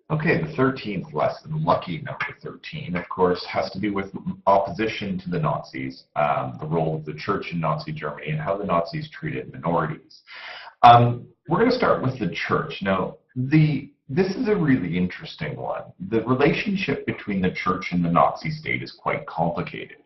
Okay, the 13th lesson, lucky number 13, of course, has to do with opposition to the Nazis, the role of the church in Nazi Germany, and how the Nazis treated minorities. We're going to start with the church. Now, this is a really interesting one. The relationship between the church and the Nazi state is quite complicated.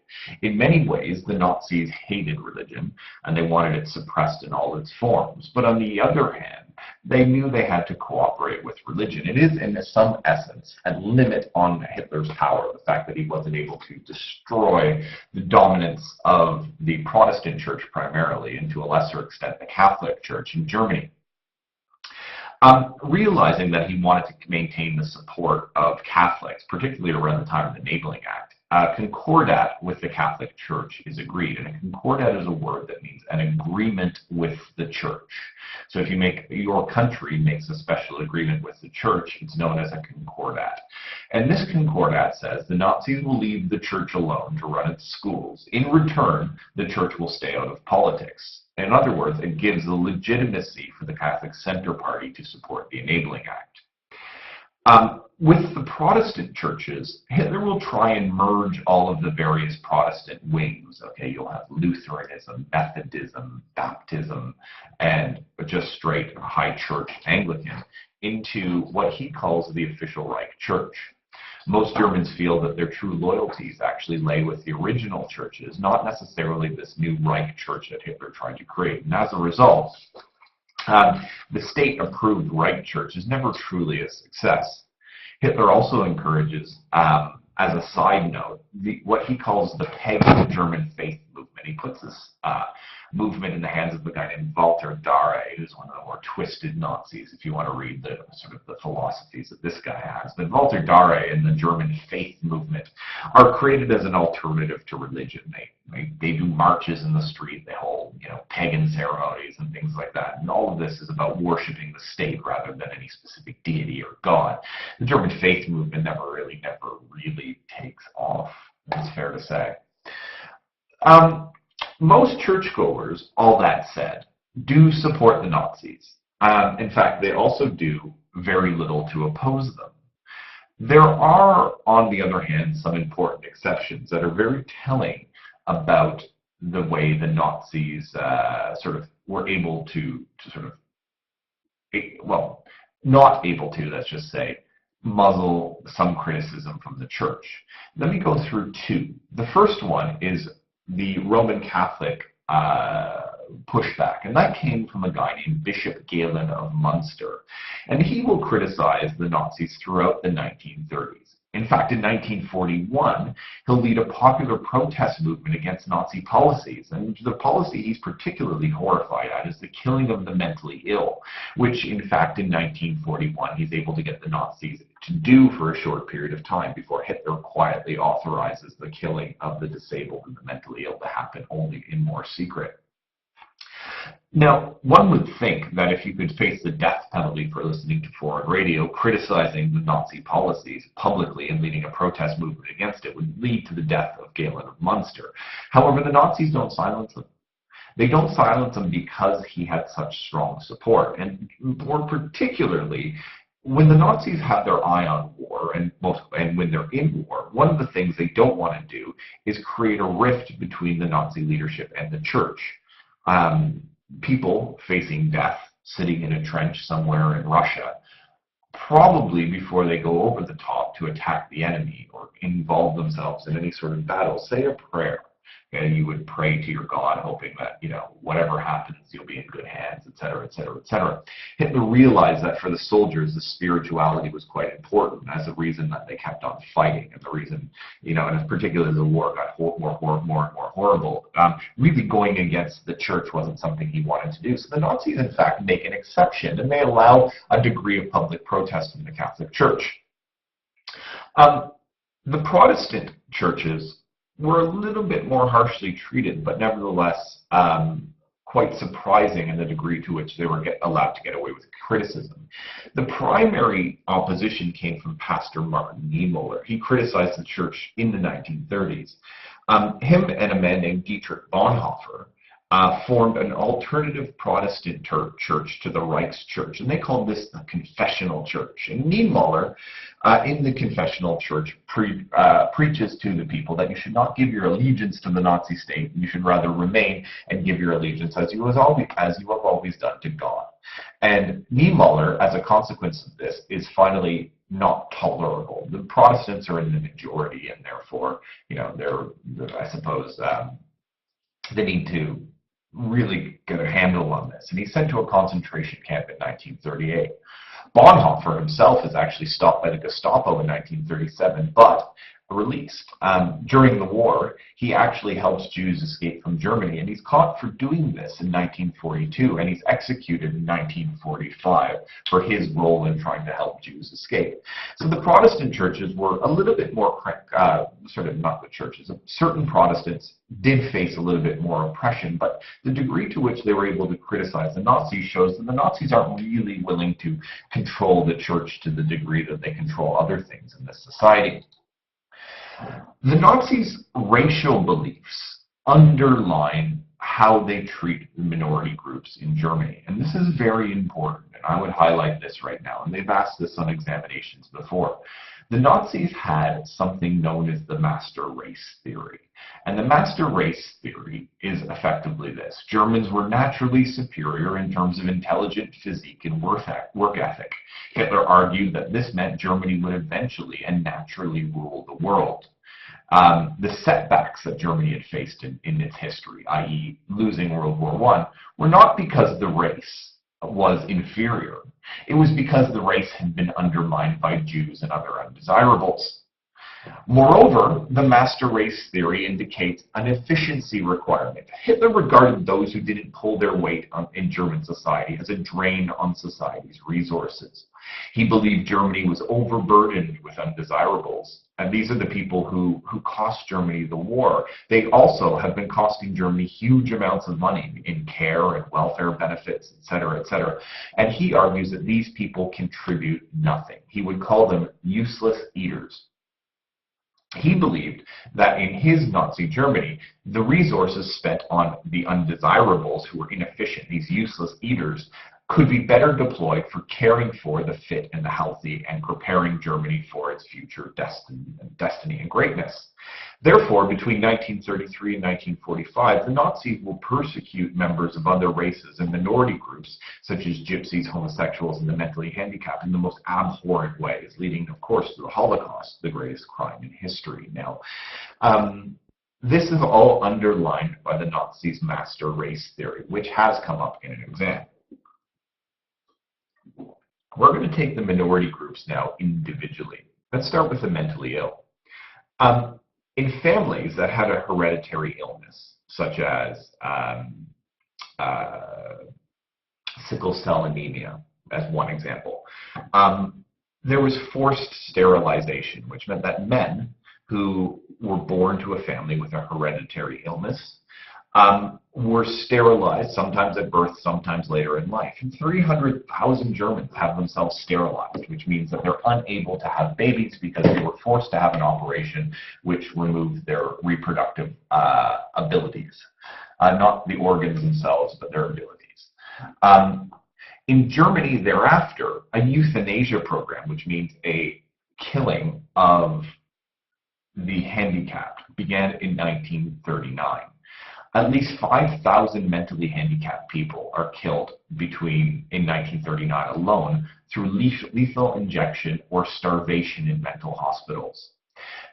In many ways, the Nazis hated religion, and they wanted it suppressed in all its forms. But on the other hand, they knew they had to cooperate with religion. It is, in some essence, a limit on Hitler's power, the fact that he wasn't able to destroy the dominance of the Protestant church primarily, and to a lesser extent the Catholic Church in Germany. Realizing that he wanted to maintain the support of Catholics, particularly around the time of the Enabling Act, concordat with the Catholic Church is agreed. And a concordat is a word that means an agreement with the church. So if your country makes a special agreement with the church, it's known as a concordat. And this concordat says the Nazis will leave the church alone to run its schools. In return, the church will stay out of politics. In other words, it gives the legitimacy for the Catholic Center Party to support the Enabling Act. With the Protestant churches, Hitler will try and merge all of the various Protestant wings. Okay, you'll have Lutheranism, Methodism, Baptism, and just straight High Church Anglican into what he calls the official Reich Church. Most Germans feel that their true loyalties actually lay with the original churches, not necessarily this new Reich Church that Hitler tried to create. And as a result, the state-approved Reich Church is never truly a success. Hitler also encourages, as a side note, what he calls the pagan German faith movement. He puts this movement in the hands of a guy named Walter Darre, who's one of the more twisted Nazis, if you want to read the sort of the philosophies that this guy has. But Walter Darre and the German faith movement are created as an alternative to religion. They do marches in the street, they hold pagan ceremonies and things like that. And all of this is about worshiping the state rather than any specific deity or god. The German faith movement never really takes off, it's fair to say. Most churchgoers, all that said, do support the Nazis. In fact, they also do very little to oppose them. There are, on the other hand, some important exceptions that are very telling about the way the Nazis were able to not able to, let's just say, muzzle some criticism from the church. Let me go through two. The first one is the Roman Catholic pushback, and that came from a guy named Bishop Galen of Munster, and he will criticize the Nazis throughout the 1930s. In fact, in 1941, he'll lead a popular protest movement against Nazi policies, and the policy he's particularly horrified at is the killing of the mentally ill, which, in fact, in 1941, he's able to get the Nazis to do for a short period of time before Hitler quietly authorizes the killing of the disabled and the mentally ill to happen only in more secret. Now, one would think that if you could face the death penalty for listening to foreign radio, criticizing the Nazi policies publicly and leading a protest movement against it would lead to the death of Galen of Munster. However, the Nazis don't silence him. They don't silence him because he had such strong support, and more particularly, when the Nazis have their eye on war, and when they're in war, one of the things they don't want to do is create a rift between the Nazi leadership and the church. People facing death, sitting in a trench somewhere in Russia, probably before they go over the top to attack the enemy or involve themselves in any sort of battle, say a prayer. And you would pray to your God, hoping that, whatever happens, you'll be in good hands, etc., etc., etc. Hitler realized that for the soldiers, the spirituality was quite important as a reason that they kept on fighting, and the reason, and particularly the war got more and more horrible. Really going against the church wasn't something he wanted to do. So the Nazis, in fact, make an exception, and they allow a degree of public protest from the Catholic Church. The Protestant churches were a little bit more harshly treated, but nevertheless quite surprising in the degree to which they were allowed to get away with criticism. The primary opposition came from Pastor Martin Niemöller. He criticized the church in the 1930s. Him and a man named Dietrich Bonhoeffer formed an alternative Protestant church to the Reichschurch, and they called this the Confessional Church. And Niemöller, in the Confessional Church, preaches to the people that you should not give your allegiance to the Nazi state. You should rather remain and give your allegiance as you have always done to God. And Niemöller, as a consequence of this, is finally not tolerable. The Protestants are in the majority, and therefore, I suppose they need to really get a handle on this. And he's sent to a concentration camp in 1938. Bonhoeffer himself is actually stopped by the Gestapo in 1937, but released. During the war, he actually helps Jews escape from Germany, and he's caught for doing this in 1942, and he's executed in 1945 for his role in trying to help Jews escape. So the Protestant churches were a little bit more, not the churches, certain Protestants did face a little bit more oppression, but the degree to which they were able to criticize the Nazis shows that the Nazis aren't really willing to control the church to the degree that they control other things in this society. The Nazis' racial beliefs underline how they treat the minority groups in Germany. And this is very important, and I would highlight this right now, and they've asked this on examinations before. The Nazis had something known as the master race theory. And the master race theory is effectively this. Germans were naturally superior in terms of intelligent physique and work ethic. Hitler argued that this meant Germany would eventually and naturally rule the world. The setbacks that Germany had faced in its history, i.e. losing World War I, were not because the race was inferior. It was because the race had been undermined by Jews and other undesirables. Moreover, the master race theory indicates an efficiency requirement. Hitler regarded those who didn't pull their weight in German society as a drain on society's resources. He believed Germany was overburdened with undesirables, and these are the people who cost Germany the war. They also have been costing Germany huge amounts of money in care and welfare benefits, etc., etc. And he argues that these people contribute nothing. He would call them useless eaters. He believed that in his Nazi Germany, the resources spent on the undesirables who were inefficient, these useless eaters, could be better deployed for caring for the fit and the healthy and preparing Germany for its future destiny and greatness. Therefore, between 1933 and 1945, the Nazis will persecute members of other races and minority groups, such as gypsies, homosexuals, and the mentally handicapped, in the most abhorrent ways, leading, of course, to the Holocaust, the greatest crime in history. Now, this is all underlined by the Nazis' master race theory, which has come up in an exam. We're going to take the minority groups now individually. Let's start with the mentally ill. In families that had a hereditary illness, such as sickle cell anemia, as one example, there was forced sterilization, which meant that men who were born to a family with a hereditary illness were sterilized, sometimes at birth, sometimes later in life. And 300,000 Germans have themselves sterilized, which means that they're unable to have babies because they were forced to have an operation which removed their reproductive abilities. Not the organs themselves, but their abilities. In Germany thereafter, a euthanasia program, which means a killing of the handicapped, began in 1939. At least 5,000 mentally handicapped people are killed in 1939 alone through lethal injection or starvation in mental hospitals.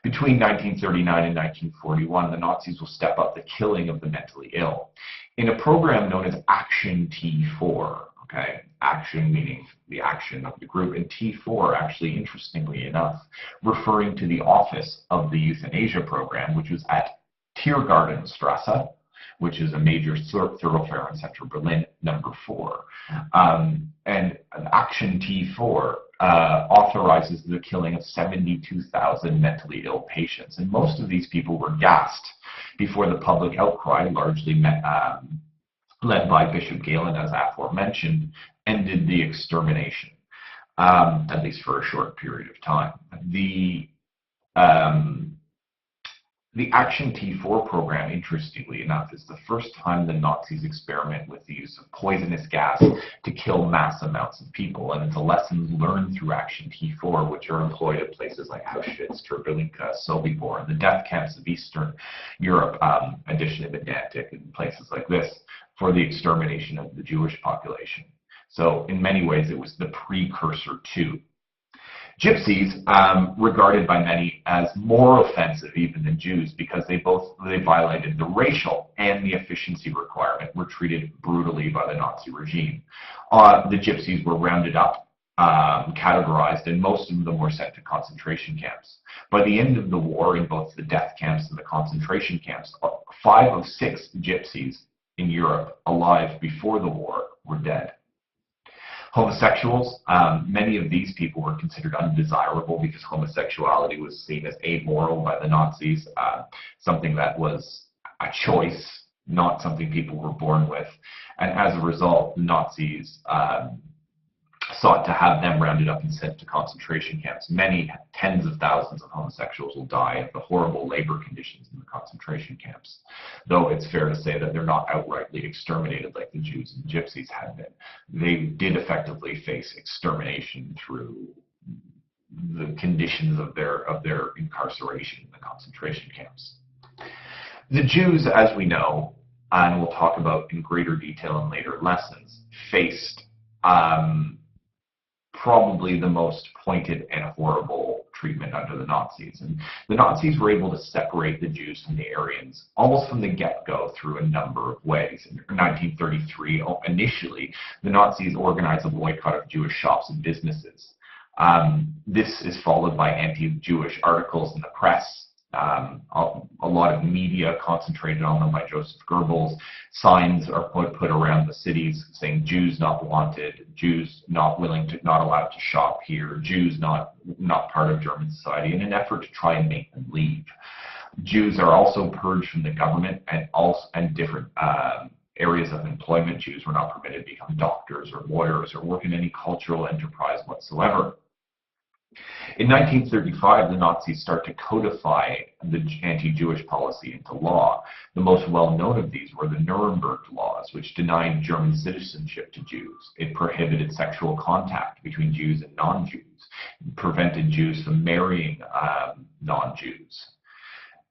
Between 1939 and 1941, the Nazis will step up the killing of the mentally ill in a program known as Action T4. Okay, action meaning the action of the group, and T4 actually, interestingly enough, referring to the office of the euthanasia program, which was at Tiergartenstrasse, which is a major thoroughfare in central Berlin, number 4. And Action T4 authorizes the killing of 72,000 mentally ill patients. And most of these people were gassed before the public outcry, largely led by Bishop Galen, as aforementioned, ended the extermination, at least for a short period of time. The Action T4 program, interestingly enough, is the first time the Nazis experiment with the use of poisonous gas to kill mass amounts of people. And it's a lesson learned through Action T4, which are employed at places like Auschwitz, Treblinka, Sobibor, and the death camps of Eastern Europe, additionally Pedantic, and places like this, for the extermination of the Jewish population. So in many ways, it was the precursor to. Gypsies, regarded by many as more offensive even than Jews because they violated the racial and the efficiency requirement, were treated brutally by the Nazi regime. The Gypsies were rounded up, categorized, and most of them were sent to concentration camps. By the end of the war, in both the death camps and the concentration camps, 5 of 6 Gypsies in Europe alive before the war were dead. Homosexuals, many of these people were considered undesirable because homosexuality was seen as amoral by the Nazis, something that was a choice, not something people were born with. And as a result, the Nazis sought to have them rounded up and sent to concentration camps. Many tens of thousands of homosexuals will die of the horrible labor conditions in the concentration camps, though it's fair to say that they're not outrightly exterminated like the Jews and Gypsies had been. They did effectively face extermination through the conditions of their incarceration in the concentration camps. The Jews, as we know, and we'll talk about in greater detail in later lessons, faced probably the most pointed and horrible treatment under the Nazis. And the Nazis were able to separate the Jews from the Aryans almost from the get-go through a number of ways. In 1933, initially, the Nazis organized a boycott of Jewish shops and businesses. This is followed by anti-Jewish articles in the press. A lot of media concentrated on them by Joseph Goebbels. Signs are put around the cities saying Jews not wanted, Jews not allowed to shop here, Jews not part of German society, in an effort to try and make them leave. Jews are also purged from the government and different areas of employment. Jews were not permitted to become doctors or lawyers or work in any cultural enterprise whatsoever. In 1935, the Nazis start to codify the anti-Jewish policy into law. The most well-known of these were the Nuremberg laws, which denied German citizenship to Jews. It prohibited sexual contact between Jews and non-Jews. It prevented Jews from marrying non-Jews.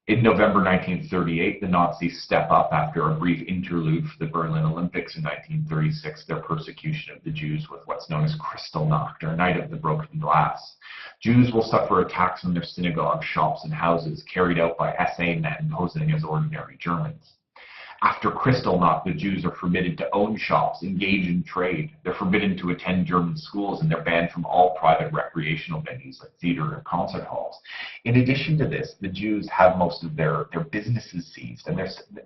In November 1938, the Nazis step up after a brief interlude for the Berlin Olympics in 1936, their persecution of the Jews with what's known as Kristallnacht, or Night of the Broken Glass. Jews will suffer attacks on their synagogues, shops, and houses carried out by SA men posing as ordinary Germans. After Kristallnacht, the Jews are forbidden to own shops, engage in trade. They're forbidden to attend German schools, and they're banned from all private recreational venues like theater and concert halls. In addition to this, the Jews have most of their businesses seized, and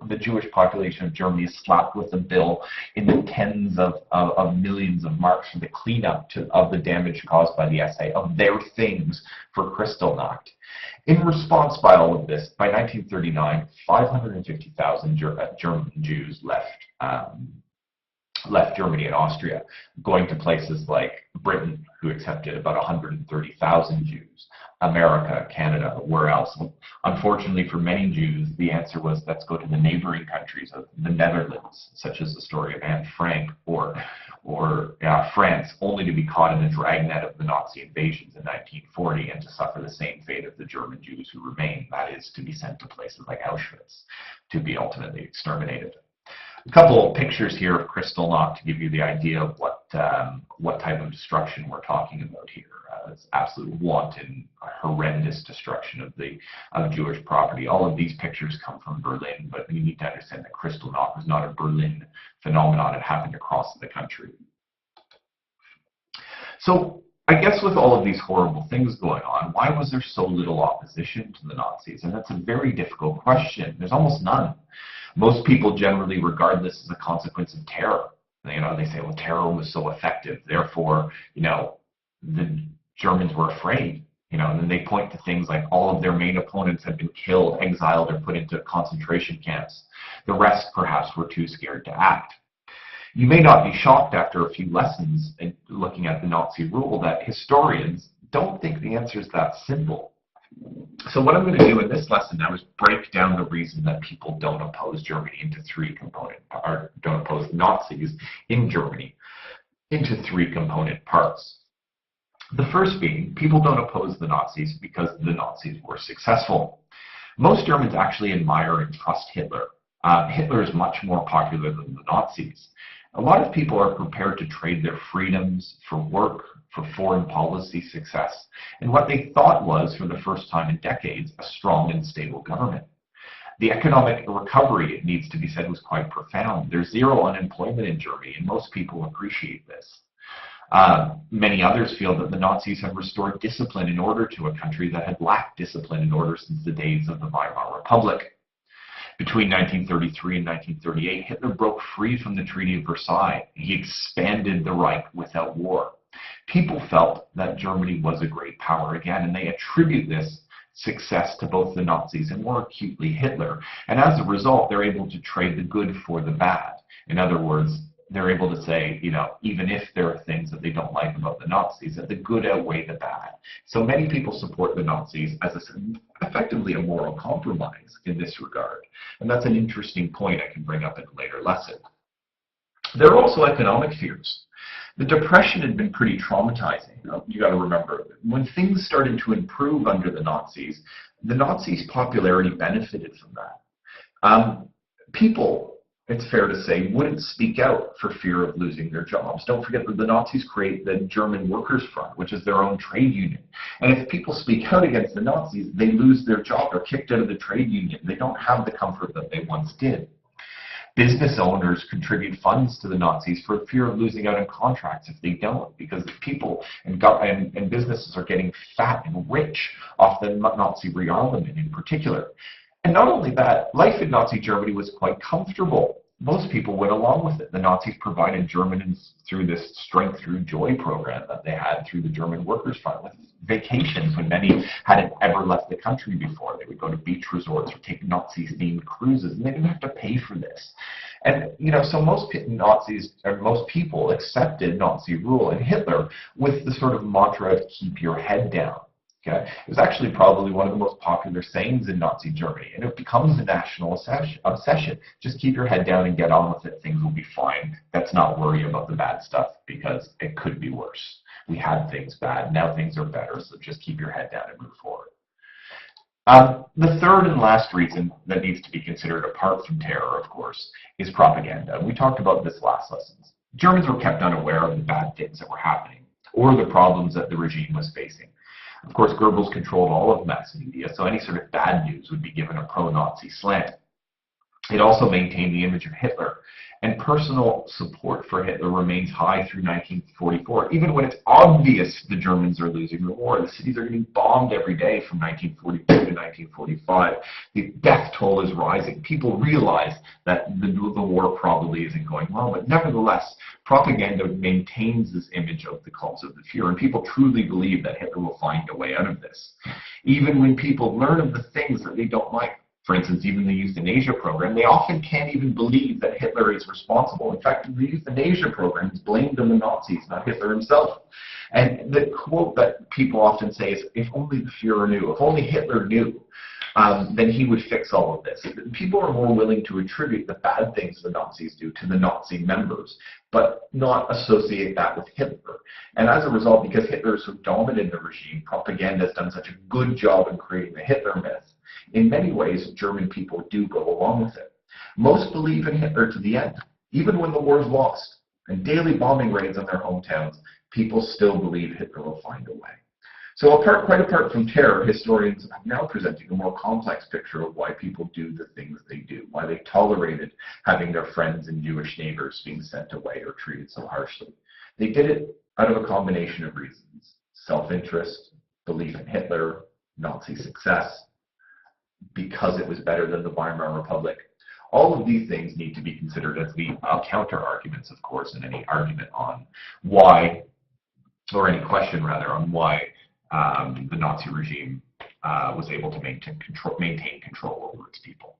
the Jewish population of Germany is slapped with a bill in the tens of millions of marks for the cleanup of the damage caused by the SA of their things for Kristallnacht. In response by all of this, by 1939, 550,000 German Jews left Germany and Austria, going to places like Britain, who accepted about 130,000 Jews, America, Canada, where else? Unfortunately for many Jews, the answer was, let's go to the neighboring countries of the Netherlands, such as the story of Anne Frank, or France, only to be caught in the dragnet of the Nazi invasions in 1940 and to suffer the same fate of the German Jews who remained, that is, to be sent to places like Auschwitz to be ultimately exterminated. A couple of pictures here of Kristallnacht to give you the idea of what type of destruction we're talking about here. It's absolute wanton, horrendous destruction of Jewish property. All of these pictures come from Berlin, but you need to understand that Kristallnacht was not a Berlin phenomenon. It happened across the country. So I guess with all of these horrible things going on, why was there so little opposition to the Nazis? And that's a very difficult question. There's almost none. Most people generally regard this as a consequence of terror. They say, well, terror was so effective, therefore, the Germans were afraid. And then they point to things like all of their main opponents had been killed, exiled, or put into concentration camps. The rest, perhaps, were too scared to act. You may not be shocked after a few lessons in looking at the Nazi rule that historians don't think the answer is that simple. So what I'm going to do in this lesson now is break down the reason that people don't oppose Germany into or don't oppose Nazis in Germany into three component parts. The first being, people don't oppose the Nazis because the Nazis were successful. Most Germans actually admire and trust Hitler. Hitler is much more popular than the Nazis. A lot of people are prepared to trade their freedoms for work, for foreign policy success, and what they thought was, for the first time in decades, a strong and stable government. The economic recovery, it needs to be said, was quite profound. There's zero unemployment in Germany, and most people appreciate this. Many others feel that the Nazis have restored discipline in order to a country that had lacked discipline in order since the days of the Weimar Republic. Between 1933 and 1938, Hitler broke free from the Treaty of Versailles. He expanded the Reich without war. People felt that Germany was a great power again, and they attribute this success to both the Nazis and more acutely Hitler. And as a result, they're able to trade the good for the bad. In other words, they're able to say, even if there are things that they don't like about the Nazis, that the good outweigh the bad. So many people support the Nazis as effectively a moral compromise in this regard. And that's an interesting point I can bring up in a later lesson. There are also economic fears. The Depression had been pretty traumatizing. You got to remember, when things started to improve under the Nazis' popularity benefited from that. People, it's fair to say, wouldn't speak out for fear of losing their jobs. Don't forget that the Nazis create the German Workers' Front, which is their own trade union. And if people speak out against the Nazis, they lose their job. They're kicked out of the trade union. They don't have the comfort that they once did. Business owners contribute funds to the Nazis for fear of losing out on contracts if they don't, because people and businesses are getting fat and rich off the Nazi rearmament in particular. And not only that, life in Nazi Germany was quite comfortable. Most people went along with it. The Nazis provided Germans through this Strength Through Joy program that they had through the German Workers' Front, with vacations when many hadn't ever left the country before. They would go to beach resorts or take Nazi-themed cruises, and they didn't have to pay for this. And, so most Nazis, or most people, accepted Nazi rule and Hitler with the sort of mantra of keep your head down. Okay. It was actually probably one of the most popular sayings in Nazi Germany, and it becomes a national obsession. Just keep your head down and get on with it. Things will be fine. Let's not worry about the bad stuff because it could be worse. We had things bad. Now things are better, so just keep your head down and move forward. The third and last reason that needs to be considered, apart from terror, of course, is propaganda. We talked about this last lesson. Germans were kept unaware of the bad things that were happening or the problems that the regime was facing. Of course, Goebbels controlled all of mass media, so any sort of bad news would be given a pro-Nazi slant. It also maintained the image of Hitler, and personal support for Hitler remains high through 1944. Even when it's obvious the Germans are losing the war, the cities are getting bombed every day from 1942 to 1945. The death toll is rising. People realize that the war probably isn't going well, but nevertheless, propaganda maintains this image of the cause of the Fuhrer, and people truly believe that Hitler will find a way out of this. Even when people learn of the things that they don't like, for instance, even the euthanasia program, they often can't even believe that Hitler is responsible. In fact, the euthanasia program is blamed on the Nazis, not Hitler himself. And the quote that people often say is, if only the Fuhrer knew, if only Hitler knew, then he would fix all of this. People are more willing to attribute the bad things the Nazis do to the Nazi members, but not associate that with Hitler. And as a result, because Hitler is so dominant in the regime, propaganda has done such a good job in creating the Hitler myth. In many ways, German people do go along with it. Most believe in Hitler to the end. Even when the war is lost and daily bombing raids on their hometowns, people still believe Hitler will find a way. So quite apart from terror, historians are now presenting a more complex picture of why people do the things they do, why they tolerated having their friends and Jewish neighbors being sent away or treated so harshly. They did it out of a combination of reasons: self-interest, belief in Hitler, Nazi success, because it was better than the Weimar Republic. All of these things need to be considered as the counter-arguments, of course, in any argument on why, or any question rather, on why the Nazi regime was able to maintain control over its people.